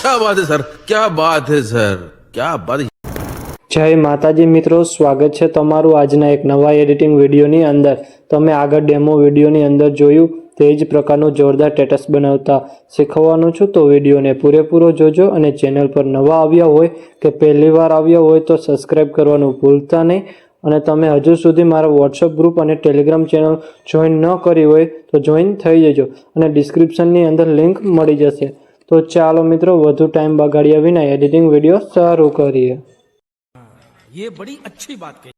क्या बात है सर, क्या बात है सर, क्या बात है। જય માતાજી મિત્રો, સ્વાગત છે તમારું આજના એક નવા એડિટિંગ વિડીયોની અંદર। તમે આગળ ડેમો વિડીયોની અંદર જોયું તે જ પ્રકારનું જોરદાર સ્ટેટસ બનાવતા શીખવવાનું છું, તો વિડીયોને પૂરેપૂરો જોજો અને ચેનલ પર નવા આવ્યા હોય કે પહેલી વાર આવ્યા હોય તો સબસ્ક્રાઈબ કરવાનું ભૂલતા નહીં। અને તમે હજુ સુધી મારા વોટ્સઅપ ગ્રુપ અને ટેલિગ્રામ ચેનલ જોઈન ન કરી હોય તો જોઈન થઈ જજો અને ડિસ્ક્રિપ્શનની અંદર લિંક મળી જશે। તો ચાલો મિત્રો, વધુ ટાઈમ બગાડ્યા વિના એડિટિંગ વિડીયો શરૂ કરીએ। ये बड़ी अच्छी बात कही।